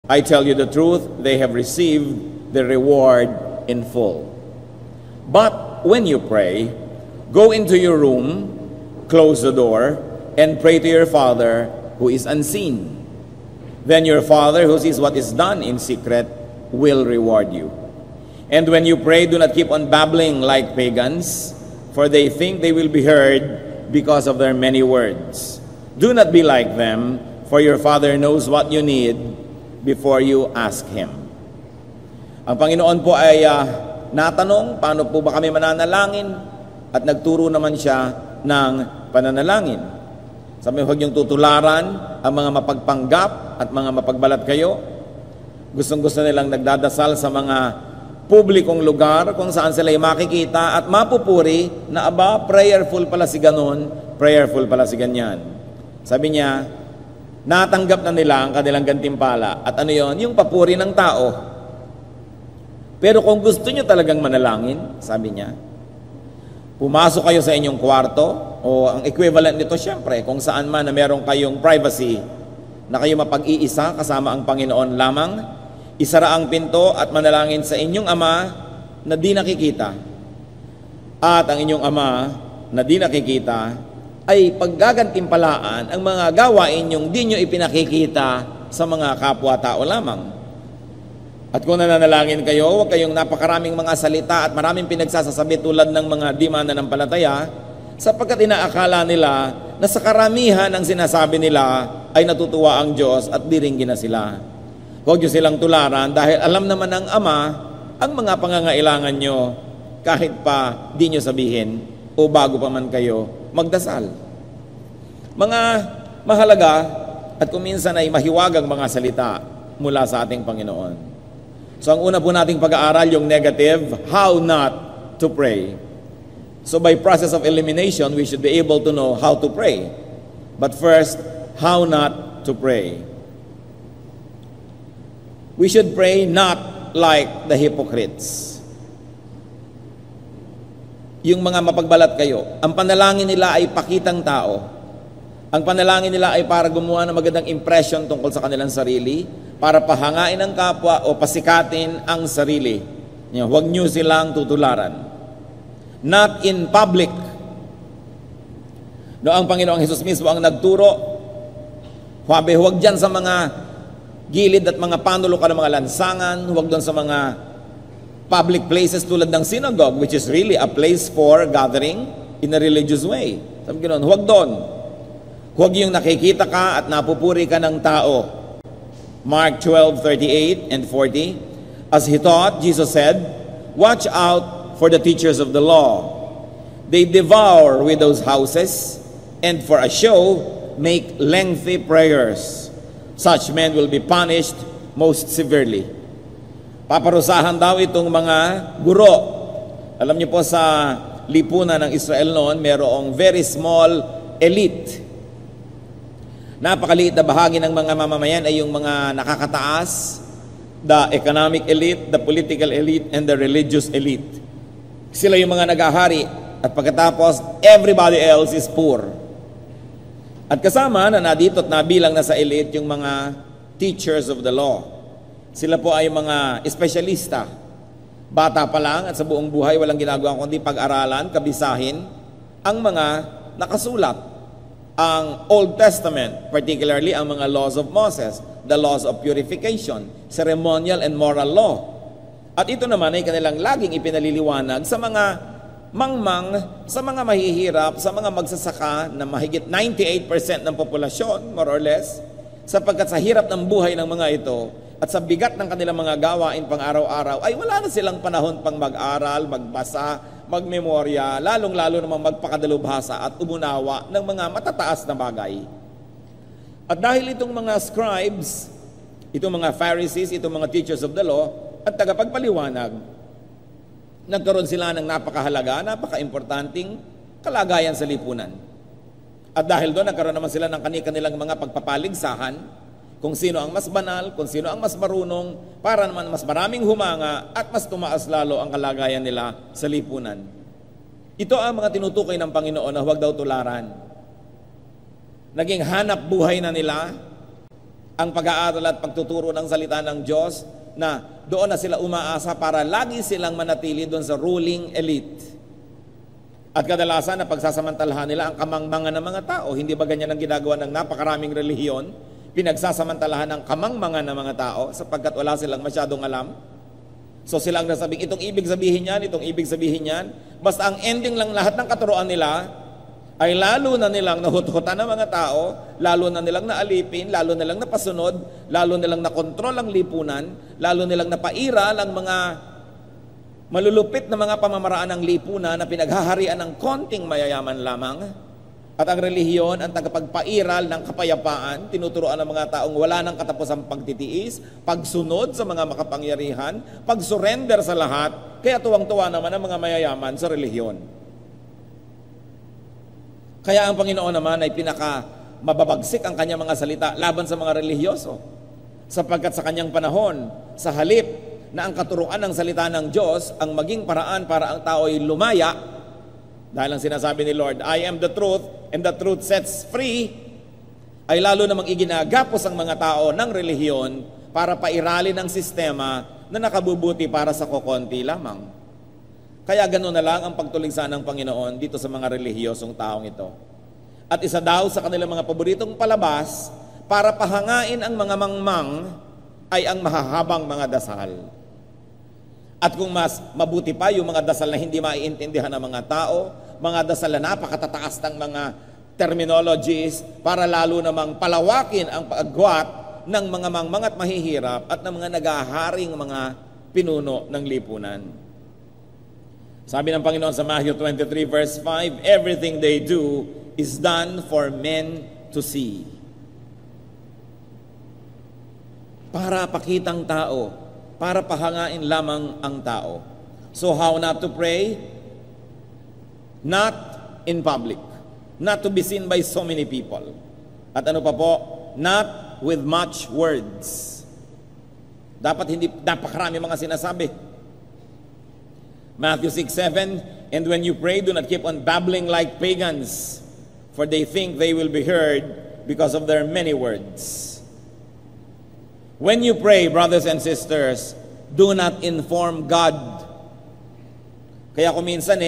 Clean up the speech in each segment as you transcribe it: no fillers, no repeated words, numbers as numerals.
I tell you the truth, they have received the reward in full. But when you pray, go into your room, close the door, and pray to your Father who is unseen. Then your Father who sees what is done in secret will reward you. And when you pray, do not keep on babbling like pagans, for they think they will be heard because of their many words. Do not be like them, for your Father knows what you need before you ask Him. Ang Panginoon po ay natanong, paano po ba kami mananalangin? At nagturo naman siya ng pananalangin. Sabi, huwag niyong tutularan ang mga mapagpanggap at mga mapagbalat kayo. Gustong-gusto nilang nagdadasal sa mga publikong lugar kung saan sila ay makikita at mapupuri na prayerful pala si ganon, prayerful pala si ganyan. Sabi niya, natanggap na nila ang kanilang gantimpala. At ano yon? Yung papuri ng tao. Pero kung gusto nyo talagang manalangin, sabi niya, pumasok kayo sa inyong kwarto, o ang equivalent nito syempre, kung saan man na meron kayong privacy, na kayo mapag-iisa kasama ang Panginoon lamang, isara ang pinto at manalangin sa inyong Ama na di nakikita. At ang inyong Ama na di nakikita ay paggagantimpalaan ang mga gawain yung di nyo ipinakikita sa mga kapwa-tao lamang. At kung nananalangin kayo, huwag kayong napakaraming mga salita at maraming pinagsasasabi tulad ng mga di mananampalataya, sapagkat inaakala nila na sa karamihan ng sinasabi nila ay natutuwa ang Diyos at diringgin na sila. Huwag nyo silang tularan dahil alam naman ng Ama ang mga pangangailangan nyo kahit pa di nyo sabihin o bago pa man kayo magdasal. Mga mahalaga at kung minsan ay mahiwagang mga salita mula sa ating Panginoon. So ang una po nating pag-aaral yung negative, how not to pray. So by process of elimination, we should be able to know how to pray. But first, how not to pray. We should pray not like the hypocrites. Yung mga mapagbalat kayo, ang panalangin nila ay pakitang tao. Ang panalangin nila ay para gumawa ng magandang impression tungkol sa kanilang sarili, para pahangain ang kapwa o pasikatin ang sarili. Huwag nyo silang tutularan. Not in public. No, ang Panginoong Hesus mismo ang nagturo. Huwag dyan sa mga gilid at mga panulo ka ng mga lansangan, huwag doon sa mga public places tulad ng synagogue, which is really a place for gathering in a religious way. Sabi ko noon, huwag doon. Huwag yung nakikita ka at napupuri ka ng tao. Mark 12:38 and 40. As He taught, Jesus said, watch out for the teachers of the law. They devour widows' houses and for a show make lengthy prayers. Such men will be punished most severely. Paparusahan daw itong mga guro. Alam niyo po sa lipunan ng Israel noon, merong very small elite. Napakaliit na bahagi ng mga mamamayan ay yung mga nakakataas, the economic elite, the political elite, and the religious elite. Sila yung mga nagahari at pagkatapos, everybody else is poor. At kasama na dito at nabilang na sa elite yung mga teachers of the law. Sila po ay mga espesyalista. Bata pa lang at sa buong buhay walang ginagawa kundi pag-aralan, kabisahin ang mga nakasulat. Ang Old Testament, particularly ang mga laws of Moses, the laws of purification, ceremonial and moral law. At ito naman ay kanilang laging ipinaliliwanag sa mga mangmang, sa mga mahihirap, sa mga magsasaka na mahigit 98% ng populasyon, more or less, sapagkat sa hirap ng buhay ng mga ito, at sa bigat ng kanilang mga gawain pang araw-araw, ay wala na silang panahon pang mag-aral, magbasa, magmemorya, lalong-lalo namang magpakadalubhasa at umunawa ng mga matataas na bagay. At dahil itong mga scribes, itong mga Pharisees, itong mga teachers of the law, at tagapagpaliwanag, nagkaroon sila ng napakahalaga, napaka-importanting kalagayan sa lipunan. At dahil doon, nagkaroon naman sila ng kanilang mga pagpapaligsahan, kung sino ang mas banal, kung sino ang mas marunong, para naman mas maraming humanga at mas tumaas lalo ang kalagayan nila sa lipunan. Ito ang mga tinutukoy ng Panginoon na huwag daw tularan. Naging hanap buhay na nila ang pag-aaral at pagtuturo ng salita ng Diyos, na doon na sila umaasa para lagi silang manatili doon sa ruling elite. At kadalasan na pagsasamantalahan nila ang kamangmangan ng mga tao. Hindi ba ganyan ang ginagawa ng napakaraming relihiyon? Pinagsasamantalahan ang kamangmangan ng mga tao sapagkat wala silang masyadong alam. So silang nasabing, itong ibig sabihin yan, itong ibig sabihin yan. Basta ang ending lang lahat ng katuruan nila ay lalo na nilang nahuthutan ng mga tao, lalo na nilang naalipin, lalo nilang napasunod, lalo nilang nakontrol ang lipunan, lalo nilang napairal ang mga malulupit na mga pamamaraan ng lipunan na pinaghaharian ng konting mayayaman lamang. At ang relihiyon ang tagapagpairal ng kapayapaan, tinuturoan ng mga taong wala ng katapusang pagtitiis, pagsunod sa mga makapangyarihan, pagsurrender sa lahat, kaya tuwang-tuwa naman ang mga mayayaman sa relihiyon. Kaya ang Panginoon naman ay mababagsik ang kanyang mga salita laban sa mga relihiyoso. Sapagkat sa kanyang panahon, sa halip na ang katuruan ng salita ng Diyos ang maging paraan para ang tao ay lumaya, dahil ang sinasabi ni Lord, I am the truth and the truth sets free, ay lalo namang iginagapos ang mga tao ng relihiyon para pairalin ang sistema na nakabubuti para sa kokonti lamang. Kaya gano'n na lang ang pagtuligsa ng Panginoon dito sa mga relihiyosong taong ito. At isa daw sa kanilang mga paboritong palabas para pahangain ang mga mangmang ay ang mahahabang mga dasal. At kung mas mabuti pa yung mga dasal na hindi maiintindihan ng mga tao, mga dasal na napakatataas ng mga terminologies para lalo namang palawakin ang pagwat ng mga mangmang at mahihirap at ng mga nagaharing mga pinuno ng lipunan. Sabi ng Panginoon sa Matthew 23 verse 5, everything they do is done for men to see. Para pakitang tao, para pahangain lamang ang tao. So how not to pray? Not in public. Not to be seen by so many people. At ano pa po? Not with much words. Dapat hindi napakarami mga sinasabi. Matthew 6:7, and when you pray, do not keep on babbling like pagans, for they think they will be heard because of their many words. When you pray, brothers and sisters, do not inform God. Kaya kung minsan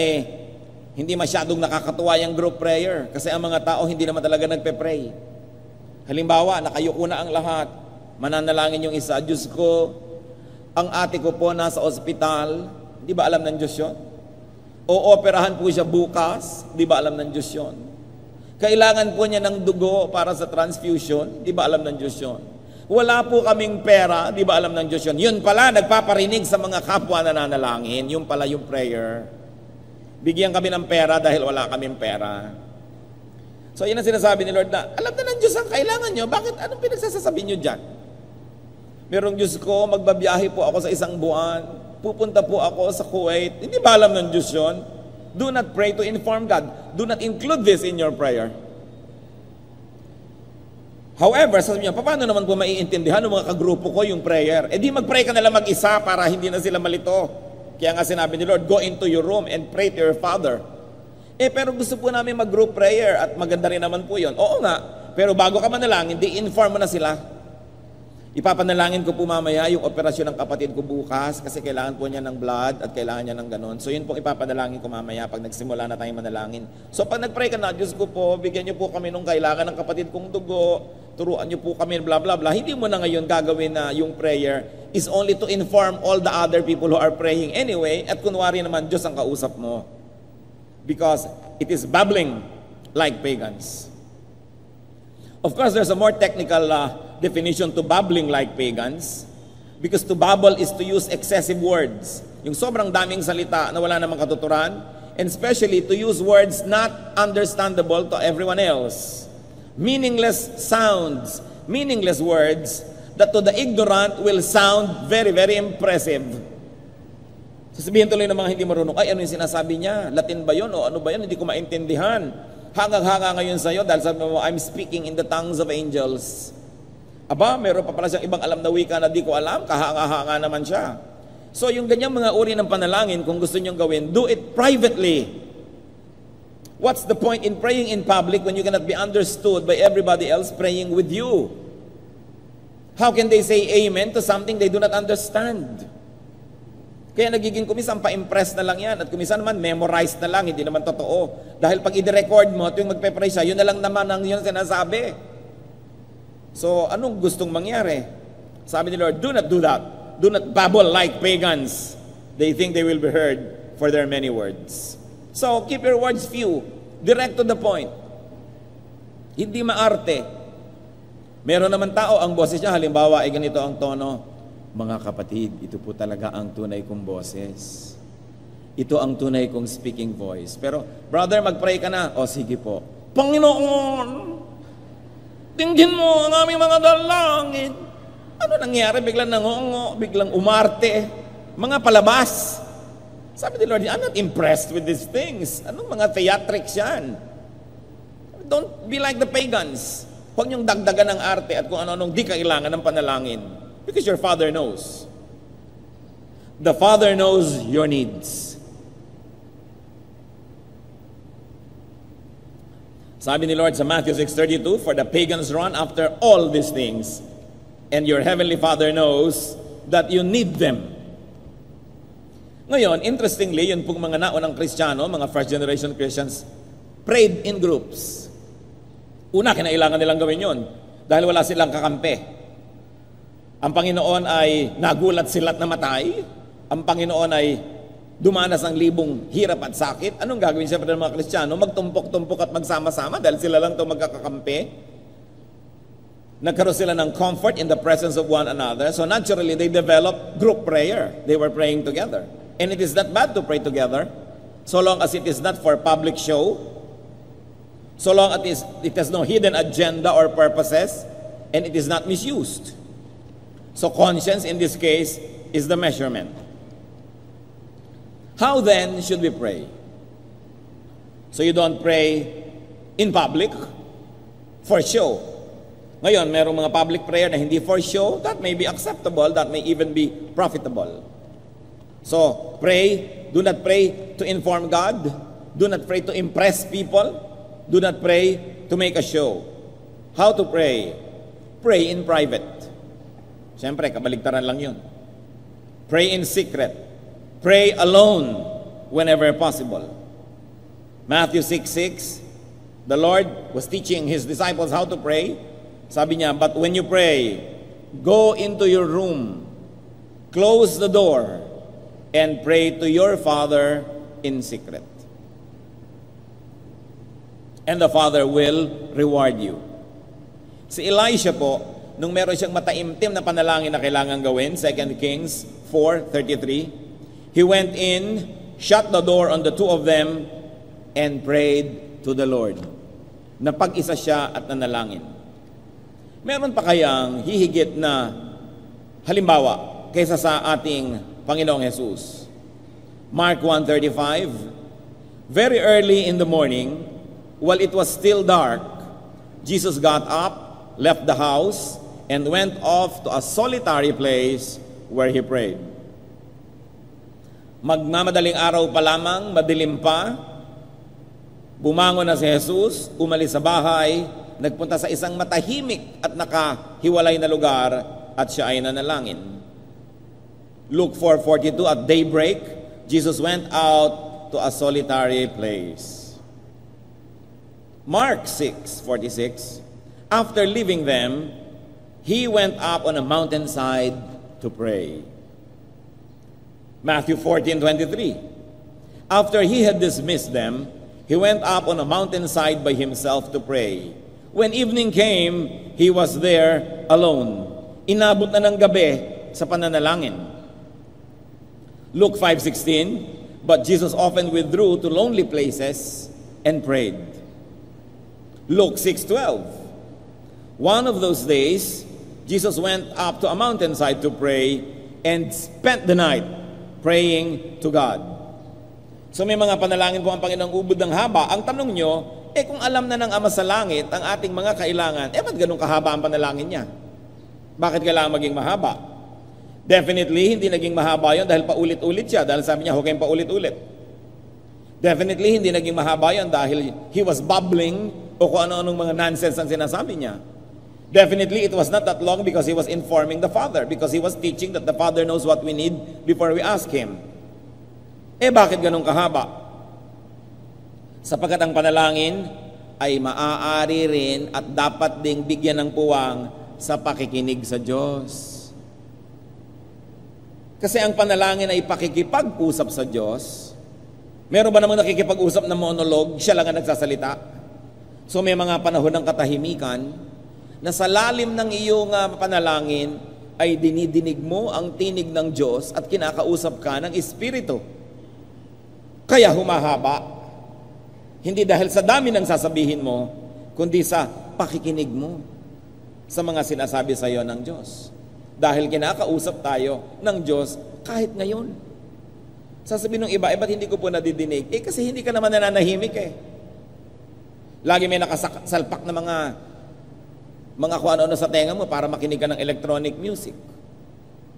hindi masyadong nakakatuwa yung group prayer kasi ang mga tao hindi naman talaga nagpe-pray. Halimbawa, nakayuko na ang lahat, mananalangin yung isa, Diyos ko, ang ate ko po nasa ospital. Di ba alam ng Diyos yun? O-operahan po siya bukas. Di ba alam ng Diyos yun? Kailangan po niya ng dugo para sa transfusion. Di ba alam ng Diyos yun? Wala po kaming pera. Di ba alam ng Diyos yun? Yun pala, nagpaparinig sa mga kapwa na nanalangin. Yun pala yung prayer. Bigyan kami ng pera dahil wala kaming pera. So yun ang sinasabi ni Lord na, alam na ng Diyos ang kailangan nyo. Bakit? Anong pinagsasasabi nyo dyan? Merong Diyos ko, magbabiyahe po ako sa isang buwan. Pupunta po ako sa Kuwait. Hindi ba alam ng Diyos yun? Do not pray to inform God. Do not include this in your prayer. However, sabi niya, paano naman po maiintindihan ng mga kagrupo ko yung prayer? Di mag-pray ka nalang mag-isa para hindi na sila malito. Kaya nga sinabi ni Lord, go into your room and pray to your Father. Pero gusto po namin mag-group prayer at maganda rin naman po yun. Oo nga, pero bago ka manalangin, di-inform mo na sila. Ipapanalangin ko po mamaya yung operasyon ng kapatid ko bukas kasi kailangan po niya ng blood at kailangan niya ng ganon. So yun po ipapanalangin ko mamaya pag nagsimula na tayong manalangin. So pag nagpray ka na, Diyos ko po, bigyan niyo po kami nung kailangan ng kapatid kong dugo, turuan niyo po kami, blah blah blah. Hindi mo na ngayon gagawin na yung prayer is only to inform all the other people who are praying anyway at kunwari naman Diyos ang kausap mo. Because it is babbling like pagans. Of course, there's a more technical definition to babbling like pagans. Because to babble is to use excessive words. Yung sobrang daming salita na wala namang katuturan. And especially to use words not understandable to everyone else. Meaningless sounds, meaningless words that to the ignorant will sound very, very impressive. Sasabihin tuloy ng mga hindi marunong, ay ano yung sinasabi niya? Latin ba yun? O ano ba yun? Hindi ko maintindihan. Hangang-hanga ngayon sa'yo dahil sabi mo, I'm speaking in the tongues of angels. Aba, meron pa pala siyang ibang alam na wika na di ko alam, kahanga-hanga naman siya. So yung ganyang mga uri ng panalangin, kung gusto niyong gawin, do it privately. What's the point in praying in public when you cannot be understood by everybody else praying with you? How can they say amen to something they do not understand? Kaya nagiging kumisan pa-impress na lang yan. At kumisan naman, memorize na lang, hindi naman totoo. Dahil pag i-record mo, tuwing magpe-pray siya, yun na lang naman ang yun sinasabi. So, anong gustong mangyari? Sabi ni Lord, do not do that. Do not babble like pagans. They think they will be heard for their many words. So, keep your words few. Direct to the point. Hindi maarte. Meron naman tao, ang boses niya, halimbawa, ay ganito ang tono. Mga kapatid, ito po talaga ang tunay kong boses. Ito ang tunay kong speaking voice. Pero, brother, mag-pray ka na. O, sige po. Panginoon, tingin mo ang aming mga dalangin. Ano nangyari? Biglang nangongo, biglang umarte. Mga palabas. Sabi ni Lord, I'm not impressed with these things. Anong mga theatrics yan? Don't be like the pagans. Huwag niyong dagdagan ng arte at kung ano-anong di kailangan ng panalangin. Because your Father knows. The Father knows your needs. Sabi ni Lord sa Matthew 6:32, for the pagans run after all these things, and your heavenly Father knows that you need them. Ngayon, interestingly, yun pong mga naunang Kristiyano, mga first generation Christians, prayed in groups. Una, kinailangan nilang gawin yun dahil wala silang kakampi. Ang Panginoon ay nagulat sila't namatay. Ang Panginoon ay dumanas ang libong hirap at sakit. Anong gagawin siyempre ng mga Kristiyano? Magtumpok-tumpok at magsama-sama dahil sila lang itong magkakakampi. Nagkaroon sila ng comfort in the presence of one another. So naturally, they developed group prayer. They were praying together. And it is not bad to pray together, so long as it is not for public show, so long as it has no hidden agenda or purposes, and it is not misused. So conscience in this case is the measurement. How then should we pray? So you don't pray in public for show. Ngayon, merong mga public prayer na hindi for show, that may be acceptable, that may even be profitable. So, pray, do not pray to inform God, do not pray to impress people, do not pray to make a show. How to pray? Pray in private. Siyempre, kabaligtaran lang yun. Pray in secret. Pray alone whenever possible. Matthew 6:6, the Lord was teaching His disciples how to pray. Sabi niya, but when you pray, go into your room, close the door, and pray to your Father in secret. And the Father will reward you. Si Elisha po, nung meron siyang mataimtim na panalangin na kailangan gawin, 2 Kings 4:33, he went in, shut the door on the two of them, and prayed to the Lord. Napag-isa siya at nanalangin. Meron pa kayang hihigit na halimbawa kaysa sa ating Panginoong Jesus? Mark 1:35, very early in the morning, while it was still dark, Jesus got up, left the house, and went off to a solitary place where he prayed. Magmamadaling araw pa lamang, madilim pa, bumangon na si Jesus, umalis sa bahay, nagpunta sa isang matahimik at nakahiwalay na lugar at siya ay nanalangin. Luke 4:42, at daybreak, Jesus went out to a solitary place. Mark 6:46, after leaving them, he went up on a mountainside to pray. Matthew 14:23, after he had dismissed them, he went up on a mountainside by himself to pray. When evening came, he was there alone. Inabot na ng gabi sa pananalangin. Luke 5:16, but Jesus often withdrew to lonely places and prayed. Luke 6:12, one of those days, Jesus went up to a mountainside to pray and spent the night praying to God. So may mga panalangin po ang Panginoong ubod ng haba. Ang tanong nyo, kung alam na ng Ama sa Langit ang ating mga kailangan, ba't ganun kahaba ang panalangin niya? Bakit kailangan maging mahaba? Definitely, hindi naging mahaba yun dahil paulit-ulit siya. Dahil sabi niya, huwag kayong paulit-ulit. Definitely, hindi naging mahaba yun dahil he was babbling o kung ano-anong mga nonsense ang sinasabi niya. Definitely, it was not that long because he was informing the Father, because he was teaching that the Father knows what we need before we ask Him. Bakit ganun kahaba? Sapagkat ang panalangin ay maaari rin at dapat ding bigyan ng puwang sa pakikinig sa Diyos. Kasi ang panalangin ay pakikipag-usap sa Diyos. Meron ba namang nakikipag-usap na monologue, siya lang ang nagsasalita? So may mga panahon ng katahimikan na sa lalim ng iyong panalangin ay dinidinig mo ang tinig ng Diyos at kinakausap ka ng Espiritu. Kaya humahaba. Hindi dahil sa dami ng sasabihin mo, kundi sa pakikinig mo sa mga sinasabi sa iyo ng Diyos. Dahil kinakausap tayo ng Diyos kahit ngayon. Sasabihin ng iba, ba't hindi ko po nadidinig? Kasi hindi ka naman nananahimik Lagi may nakasalpak na mga kung ano-ano sa tenga mo para makinig ka ng electronic music.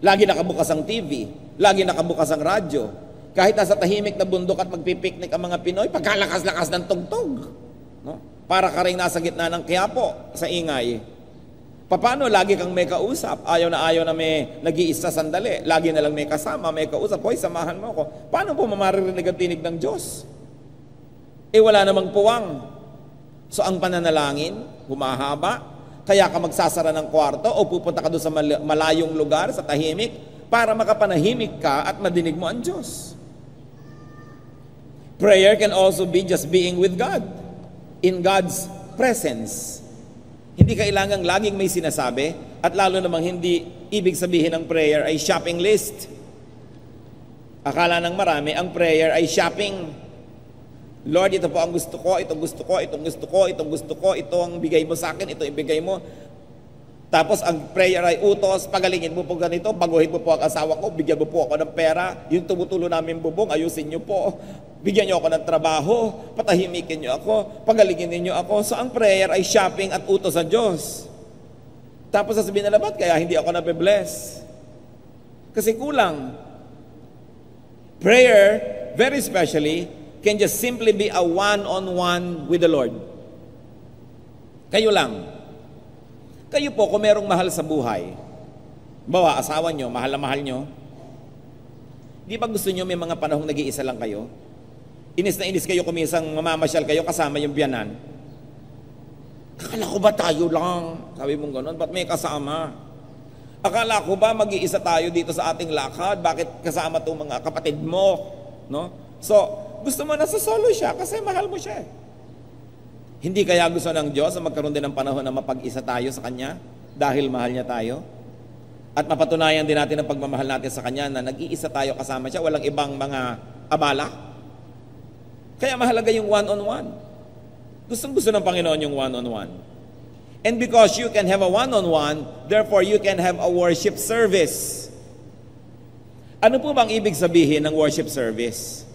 Lagi nakabukas ang TV, lagi nakabukas ang radyo. Kahit nasa tahimik na bundok at magpipiknik ang mga Pinoy, pagkalakas-lakas ng tugtog. No? Para ka rin nasa gitna ng Quiapo sa ingay. Paano lagi kang may kausap? Ayaw na may nag-iisa sandali. Lagi na lang may kasama, may kausap. Hoy, samahan mo ako. Paano po mamaririnig ang tinig ng Diyos? Wala namang puwang. So ang pananalangin, humahaba. Kaya ka magsasara ng kwarto o pupunta ka doon sa malayong lugar, sa tahimik, para makapanahimik ka at madinig mo ang Diyos. Prayer can also be just being with God, in God's presence. Hindi kailangang laging may sinasabi, at lalo namang hindi ibig sabihin ng prayer ay shopping list. Akala ng marami, ang prayer ay shopping. Lord, ito po ang gusto ko, itong gusto ko, itong gusto ko, itong gusto ko, ito ang bigay mo sa akin, ito ibigay mo. Tapos ang prayer ay utos, pagalingin mo po ganito, baguhin mo po ang asawa ko, bigyan mo po ako ng pera, yung tumutulo namin bubong, ayusin niyo po, bigyan niyo ako ng trabaho, patahimikin niyo ako, pagalingin niyo ako. So ang prayer ay shopping at utos sa Diyos. Tapos sasabihin nila, ba't kaya hindi ako nabe-bless? Kasi kulang. Prayer, very especially, can just simply be a one-on-one with the Lord. Kayo lang. Kayo po, kung merong mahal sa buhay, bawa, asawa nyo, mahal na mahal nyo, di ba gusto nyo may mga panahong nag-iisa lang kayo? Inis na inis kayo kung minsan mamamasyal kayo kasama yung biyanan. Akala ko ba tayo lang? Sabi mong gano'n, ba't may kasama? Akala ko ba mag-iisa tayo dito sa ating lakad? Bakit kasama itong mga kapatid mo? No? So, gusto mo na sa solo siya kasi mahal mo siya. Hindi kaya gusto ng Diyos na magkaroon din ng panahon na mapag-isa tayo sa Kanya dahil mahal niya tayo? At mapatunayan din natin ang pagmamahal natin sa Kanya na nag-iisa tayo kasama siya, walang ibang mga abala. Kaya mahalaga yung one-on-one. Gustong-gusto ng Panginoon yung one-on-one. And because you can have a one-on-one, therefore you can have a worship service. Ano po bang ibig sabihin ng worship service?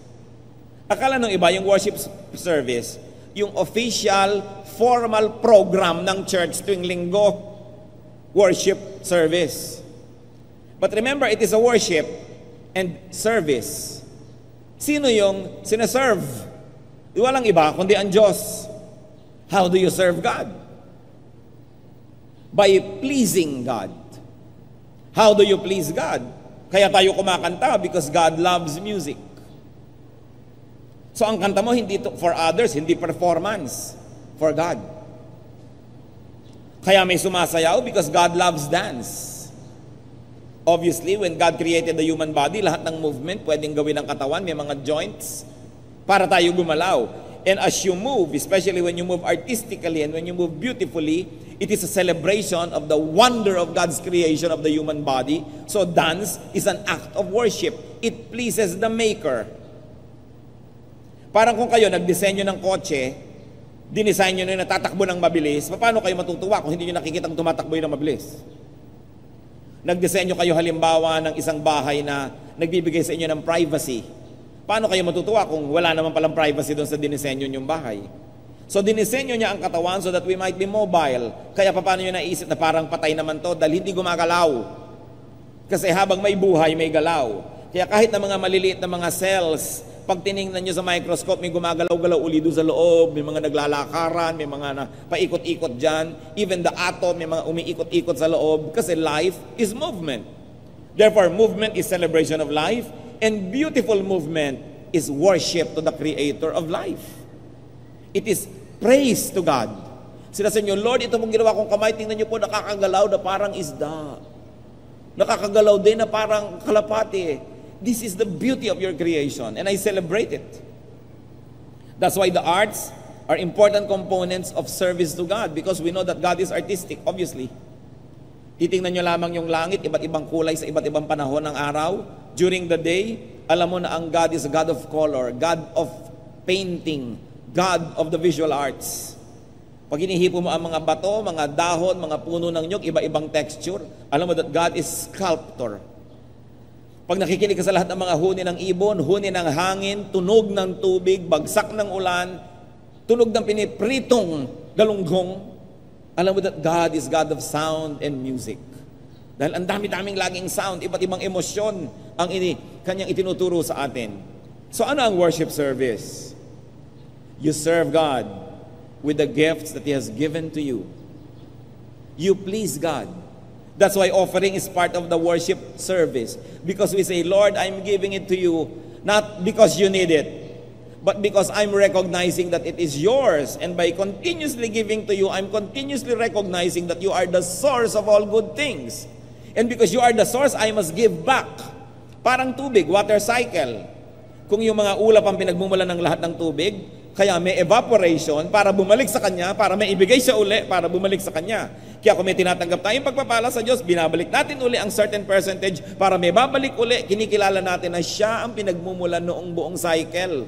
Akala ng iba, yung worship service, yung official, formal program ng church tuwing linggo, worship service. But remember, it is a worship and service. Sino yung sinaserve? Walang iba, kundi ang Diyos. How do you serve God? By pleasing God. How do you please God? Kaya tayo kumakanta because God loves music. So ang kanta mo hindi for others, hindi performance, for God. Kaya may sumasayaw because God loves dance. Obviously, when God created the human body, lahat ng movement pwedeng gawin ng katawan, may mga joints para tayo gumalaw. And as you move, especially when you move artistically and when you move beautifully, it is a celebration of the wonder of God's creation of the human body. So dance is an act of worship. It pleases the Maker. Parang kung kayo nagdisenyo ng kotse, dinisenyo nyo na tatakbo ng mabilis, paano kayo matutuwa kung hindi nyo nakikita tumatakbo yun ng mabilis? Nagdisenyo kayo halimbawa ng isang bahay na nagbibigay sa inyo ng privacy. Paano kayo matutuwa kung wala naman palang privacy doon sa dinisenyo nyong bahay? So dinisenyo niya ang katawan so that we might be mobile. Kaya paano nyo naisip na parang patay naman to dahil hindi gumagalaw? Kasi habang may buhay, may galaw. Kaya kahit na mga maliliit na mga cells pag tiningnan nyo sa microscope, may gumagalaw-galaw uli doon sa loob, may mga naglalakaran, may mga paikot-ikot dyan. Even the atom, may mga umiikot-ikot sa loob kasi life is movement. Therefore, movement is celebration of life, and beautiful movement is worship to the Creator of life. It is praise to God. Sila sa inyo, Lord, ito mong ginawa kong kamay, tingnan nyo po, nakakagalaw na parang isda. Nakakagalaw din na parang kalapati. This is the beauty of your creation, and I celebrate it. That's why the arts are important components of service to God, because we know that God is artistic, obviously. Titingnan nyo lamang yung langit, iba't ibang kulay sa iba't ibang panahon ng araw. During the day, alam mo na ang God is a God of color, God of painting, God of the visual arts. Pag hinihipo mo ang mga bato, mga dahon, mga puno ng nyug, iba-ibang texture, alam mo that God is sculptor. Pag nakikinig ka sa lahat ng mga huni ng ibon, huni ng hangin, tunog ng tubig, bagsak ng ulan, tunog ng pinipritong galunggong, alam mo that God is God of sound and music. Dahil ang dami-daming laging sound, iba't ibang emosyon ang kanyang itinuturo sa atin. So ano ang worship service? You serve God with the gifts that He has given to you. You please God. That's why offering is part of the worship service. Because we say, Lord, I'm giving it to you, not because you need it, but because I'm recognizing that it is yours. And by continuously giving to you, I'm continuously recognizing that you are the source of all good things. And because you are the source, I must give back. Parang tubig, water cycle. Kung yung mga ulap ang pinagmumulan ng lahat ng tubig, kaya may evaporation para bumalik sa Kanya, para may ibigay siya uli, para bumalik sa Kanya. Kaya kung may tinatanggap tayong pagpapala sa Diyos, binabalik natin uli ang certain percentage para may babalik uli, kinikilala natin na siya ang pinagmumulan noong buong cycle.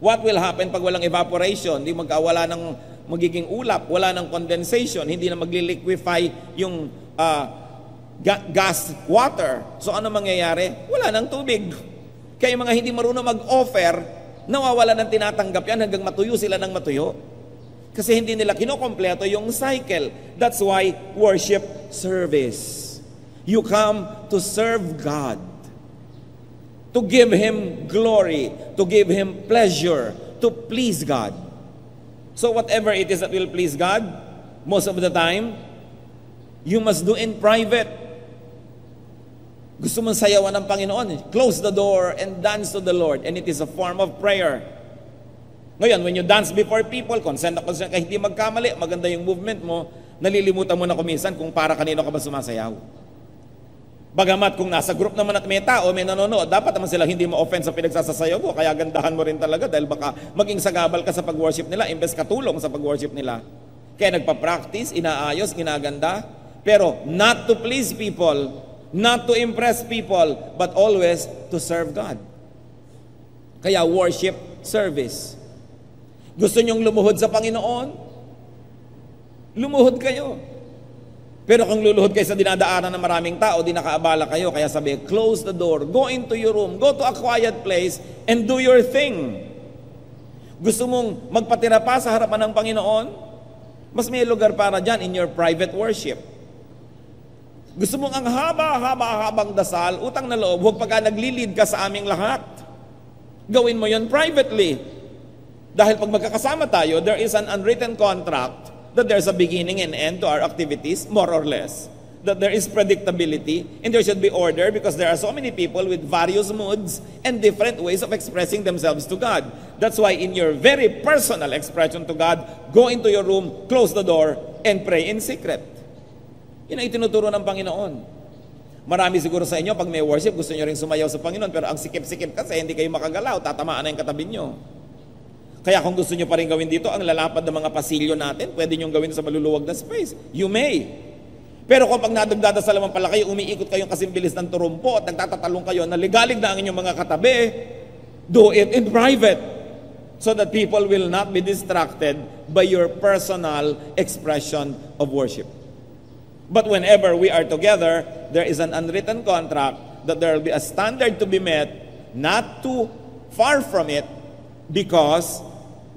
What will happen pag walang evaporation? Hindi magkawala ng magiging ulap, wala ng condensation, hindi na magli-liquefy yung gas water. So ano mangyayari? Wala ng tubig. Kaya yung mga hindi marunong mag-offer, nawawala ng tinatanggap yan hanggang matuyo sila ng matuyo. Kasi hindi nila kinokompleto yung cycle. That's why worship service. You come to serve God, to give Him glory, to give Him pleasure, to please God. So whatever it is that will please God, most of the time, you must do in private. Gusto mong sayawan ng Panginoon, close the door and dance to the Lord, and it is a form of prayer. Ngayon, when you dance before people, consent ka hindi magkamali, maganda yung movement mo, nalilimutan mo na kuminsan kung para kanino ka ba sumasayaw. Bagamat kung nasa group naman at may tao, may nanonood, dapat naman sila hindi ma-offend sa pinagsasasayaw mo, kaya gandahan mo rin talaga dahil baka maging sagabal ka sa pag-worship nila, imbes katulong sa pag-worship nila. Kaya nagpa-practice, inaayos, ginaganda, pero not to please people, not to impress people, but always to serve God. Kaya worship service. Gusto nyong lumuhod sa Panginoon? Lumuhod kayo. Pero kung luluhod kayo sa dinadaanan ng maraming tao, di nakaabala kayo, kaya sabi, close the door, go into your room, go to a quiet place, and do your thing. Gusto mong magpatira pa sa harapan ng Panginoon? Mas may lugar para dyan in your private worship. Gusto mong ang haba-habang dasal, utang na loob, huwag pagka naglilid ka sa aming lahat. Gawin mo yon privately. Dahil pag magkakasama tayo, there is an unwritten contract that there's a beginning and end to our activities, more or less. that there is predictability and there should be order because there are so many people with various moods and different ways of expressing themselves to God. That's why in your very personal expression to God, go into your room, close the door, and pray in secret. Yun ang itinuturo ng Panginoon. Marami siguro sa inyo, pag may worship, gusto nyo rin sumayaw sa Panginoon, pero ang sikip-sikip kasi, hindi kayo makagalaw, tatamaan na yung katabi nyo. Kaya kung gusto nyo pa rin gawin dito, ang lalapad ng mga pasilyo natin, pwede nyo gawin sa maluluwag na space. You may. Pero kung pag nadagdadasalamang pala kayo, umiikot kayong kasimbilis ng turumpo at nagtatatalong kayo, naligalig na ang inyong mga katabi, do it in private so that people will not be distracted by your personal expression of worship. But whenever we are together, there is an unwritten contract that there will be a standard to be met, not too far from it, because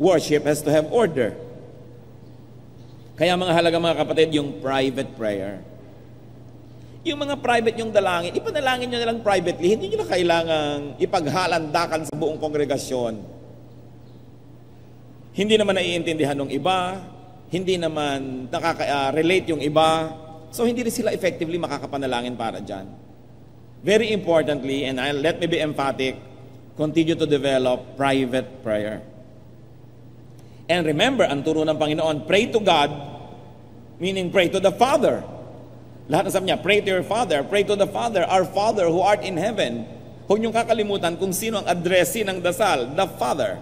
worship has to have order. Kaya mga halaga mga kapatid, yung private prayer. Yung mga private yung dalangin, ipanalangin nyo na lang privately, hindi nyo na kailangang ipaghalandakan sa buong kongregasyon. Hindi naman naiintindihan ng iba, hindi naman nakaka-relate yung iba, so hindi rin sila effectively makakapanalangin para dyan. Very importantly, and let me be emphatic, continue to develop private prayer. And remember, ang turo ng Panginoon, pray to God, meaning pray to the Father. Lahat na sabi niya, pray to your Father, pray to the Father, our Father who art in heaven. Huwag niyong kakalimutan kung sino ang addressee ng dasal, the Father.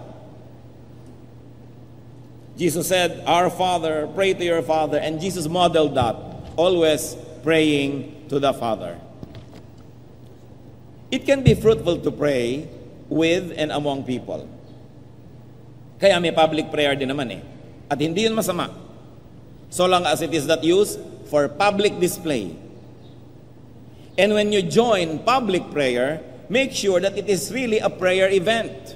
Jesus said, our Father, pray to your Father, and Jesus modeled that, always praying to the Father. It can be fruitful to pray with and among people. Kaya may public prayer din naman eh. At hindi yun masama. So long as it is not used for public display. And when you join public prayer, make sure that it is really a prayer event.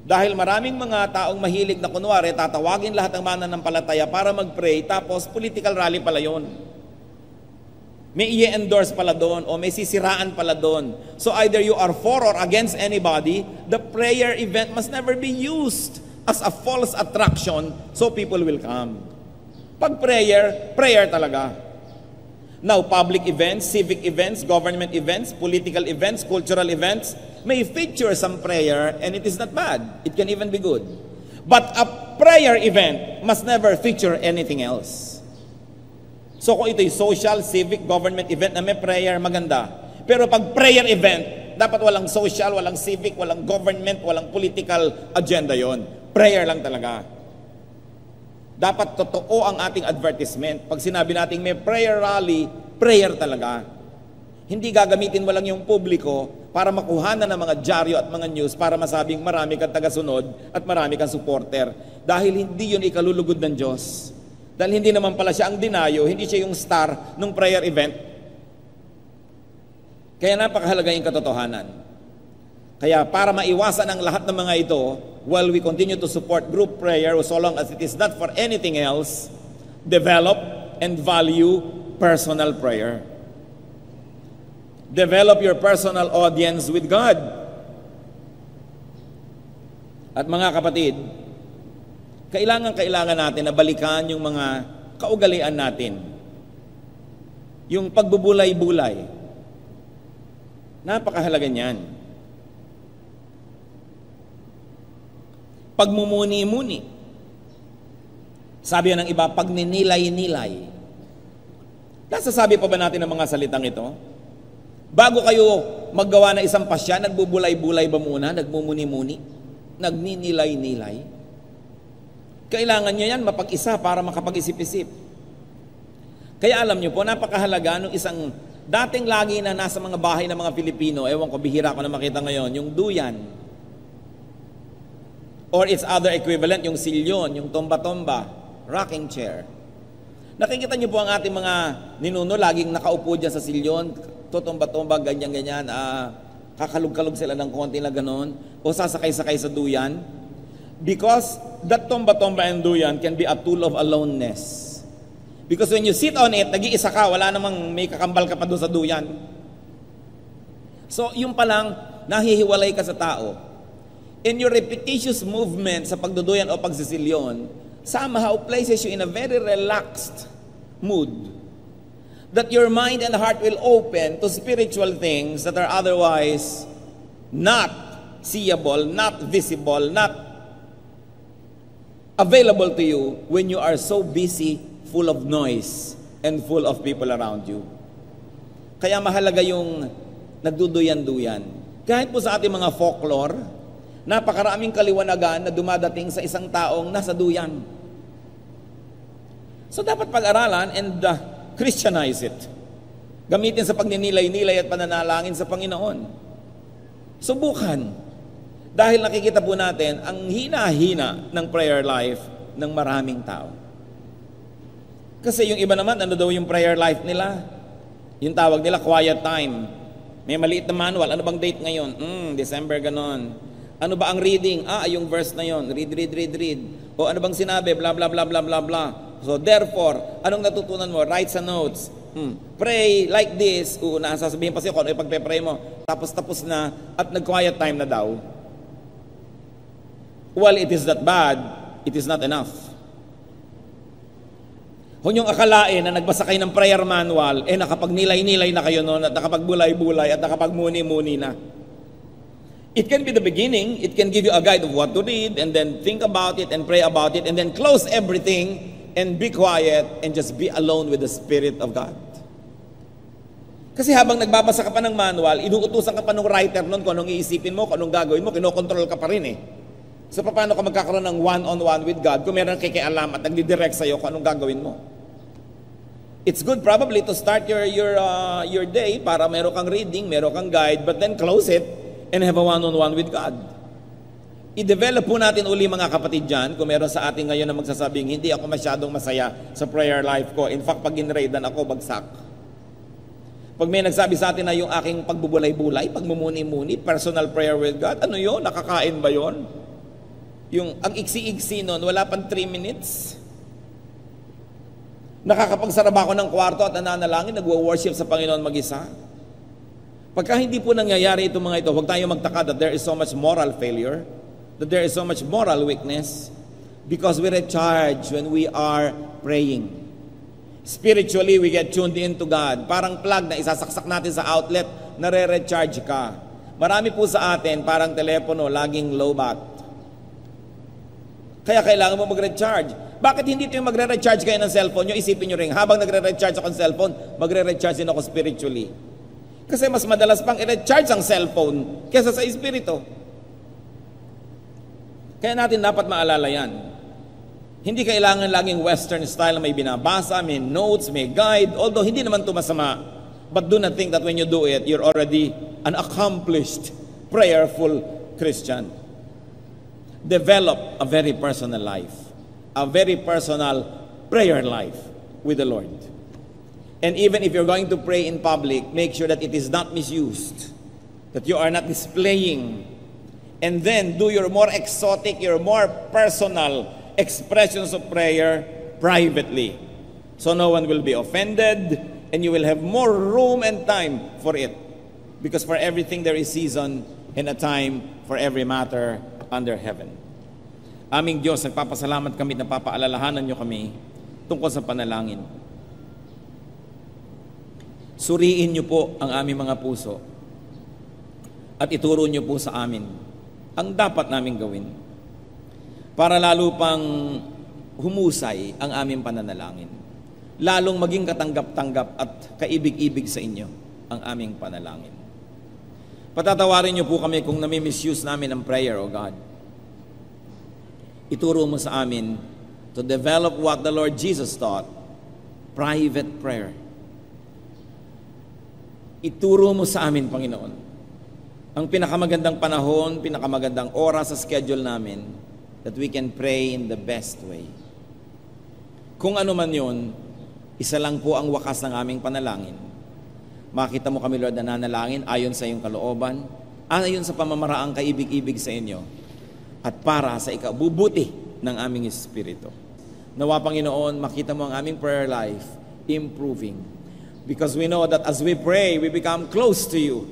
Dahil maraming mga taong mahilig na kunwari, tatawagin lahat ng mananampalataya para mag-pray, tapos political rally pala yun. May i-endorse pala doon o may sisiraan pala doon. So either you are for or against anybody, the prayer event must never be used as a false attraction so people will come. Pag prayer, prayer talaga. Now, public events, civic events, government events, political events, cultural events may feature some prayer and it is not bad. It can even be good. But a prayer event must never feature anything else. So kung ito'y social, civic, government event na may prayer, maganda. Pero pag prayer event, dapat walang social, walang civic, walang government, walang political agenda yon. Prayer lang talaga. Dapat totoo ang ating advertisement. Pag sinabi natin may prayer rally, prayer talaga. Hindi gagamitin mo lang yung publiko para makuha na ng mga dyaryo at mga news para masabing marami kang tagasunod at marami kang supporter. Dahil hindi yun ikalulugod ng Diyos. Dahil hindi naman pala siya ang dinayo, hindi siya yung star ng prayer event. Kaya napakahalaga yung katotohanan. Kaya para maiwasan ang lahat ng mga ito, while we continue to support group prayer, so long as it is not for anything else, develop and value personal prayer. Develop your personal audience with God. At mga kapatid, kailangan natin na balikan yung mga kaugalian natin. Yung pagbubulay-bulay. Napakahalaga niyan. Pagmumuni-muni. Sabi ng iba, pagninilay-nilay. Nasasabi pa ba natin ang mga salitang ito? Bago kayo maggawa ng isang pasya, nagbubulay-bulay ba muna? Nagmumuni-muni? Nagninilay-nilay? Kailangan nyo yan mapag-isa para makapag-isip-isip. Kaya alam nyo po, napakahalaga nung isang dating lagi na nasa mga bahay ng mga Pilipino, ewan ko, bihira ko na makita ngayon, yung duyan. Or its other equivalent, yung silyon, yung tomba-tomba, rocking chair. Nakikita nyo po ang ating mga ninuno, laging nakaupo dyan sa silyon, tutomba-tomba, ganyan-ganyan, kakalog-kalog sila ng konti na ganon, o sasakay-sakay sa duyan. Because that tomba-tomba and duyan can be a tool of aloneness. Because when you sit on it, nag-iisa ka, wala namang may kakambal ka pa doon sa duyan. So, yung palang, nahihiwalay ka sa tao. In your repetitious movement sa pagduduyan o pagsisilyon, somehow places you in a very relaxed mood. That your mind and heart will open to spiritual things that are otherwise not seeable, not visible, not available to you when you are so busy, full of noise, and full of people around you. Kaya mahalaga yung nagduduyan-duyan. Kahit po sa ating mga folklore, napakaraming kaliwanagan na dumadating sa isang taong nasa duyan. So dapat pag-aralan and Christianize it. Gamitin sa pagninilay-nilay at pananalangin sa Panginoon. Subukan. Dahil nakikita po natin ang hina-hina ng prayer life ng maraming tao. Kasi yung iba naman, ano daw yung prayer life nila? Yung tawag nila, quiet time. May maliit na manual. Ano bang date ngayon? December ganon. Ano ba ang reading? Yung verse na yon. Read. O ano bang sinabi? Blah, blah, blah, blah, blah, blah. So therefore, anong natutunan mo? Write sa notes. Pray like this. Sasabihin pa siya kung ano yung pagpe-pray mo. Tapos na at nag-quiet time na daw. Well, it is that bad. It is not enough. Kung yung akalain na nagbasa kayo ng prayer manual, nakapagnilay-nilay na kayo noon at nakapagbulay-bulay at nakapagmuni-muni na. It can be the beginning. It can give you a guide of what to read and then think about it and pray about it and then close everything and be quiet and just be alone with the Spirit of God. Kasi habang nagbabasa ka pa ng manual, inuutusan ka pa ng writer nun kung anong iisipin mo, kung anong gagawin mo, kinokontrol ka pa rin eh. So paano ka magkakaroon ng one-on-one with God kung meron kikialam at nagdidirect sa'yo kung anong gagawin mo? It's good probably to start your day para meron kang reading, meron kang guide, but then close it and have a one-on-one with God. I-develop po natin uli mga kapatid dyan, kung meron sa atin ngayon na magsasabing, hindi ako masyadong masaya sa prayer life ko. In fact, pag in-raidan ako, bagsak. Pag may nagsabi sa atin na yung aking pagbubulay-bulay, pagmumuni-muni, personal prayer with God, ano yun? Nakakain ba yun? Yung, ang iksi-iksi nun, wala pang 3 minutes. Nakakapagsaraba ako ng kwarto at nananalangin, nagwo-worship sa Panginoon mag-isa. Pagka hindi po nangyayari itong mga ito, huwag tayo magtaka that there is so much moral failure, that there is so much moral weakness, because we recharge when we are praying. Spiritually, we get tuned into God. Parang plug na isasaksak natin sa outlet, nare-recharge ka. Marami po sa atin, parang telepono, laging low bat. Kaya kailangan mo mag-recharge. Bakit hindi ito yung magre-recharge kayo ng cellphone nyo? Isipin nyo rin, habang nagre-recharge ako ng cellphone, magre-recharge din ako spiritually. Kasi mas madalas pang i-recharge ang cellphone kesa sa espiritu. Kaya natin dapat maalala yan. Hindi kailangan laging Western style na may binabasa, may notes, may guide, although hindi naman ito masama. But do not think that when you do it, you're already an accomplished, prayerful Christian. Develop a very personal life, a very personal prayer life with the Lord. And even if you're going to pray in public, make sure that it is not misused, that you are not displaying. And then do your more exotic, your more personal expressions of prayer privately. So no one will be offended and you will have more room and time for it. Because for everything there is season and a time for every matter under heaven. Aming Diyos, nagpapasalamat kami na papaalalahanan nyo kami tungkol sa panalangin. Suriin nyo po ang aming mga puso at ituro nyo po sa amin ang dapat namin gawin para lalo pang humusay ang aming pananalangin. Lalong maging katanggap-tanggap at kaibig-ibig sa inyo ang aming panalangin. Patatawarin niyo po kami kung nami-misuse namin ang prayer, O God. Ituro mo sa amin to develop what the Lord Jesus taught, private prayer. Ituro mo sa amin, Panginoon, ang pinakamagandang panahon, pinakamagandang oras sa schedule namin, that we can pray in the best way. Kung ano man yun, isa lang po ang wakas ng aming panalangin. Makita mo kami, Lord, na nanalangin ayon sa iyong kalooban, ayon sa pamamaraang kaibig-ibig sa inyo, at para sa ikabubuti ng aming espiritu. Nawa, Panginoon, makita mo ang aming prayer life improving. Because we know that as we pray, we become close to you.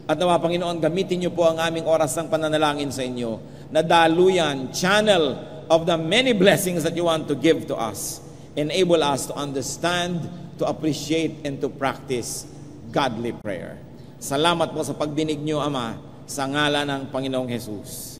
At nawa, Panginoon, gamitin niyo po ang aming oras ng pananalangin sa inyo na daluyan, channel of the many blessings that you want to give to us. Enable us to understand, to to appreciate and to practice godly prayer. Salamat po sa pagdinig niyo, Ama, sa ngalan ng Panginoong Jesus.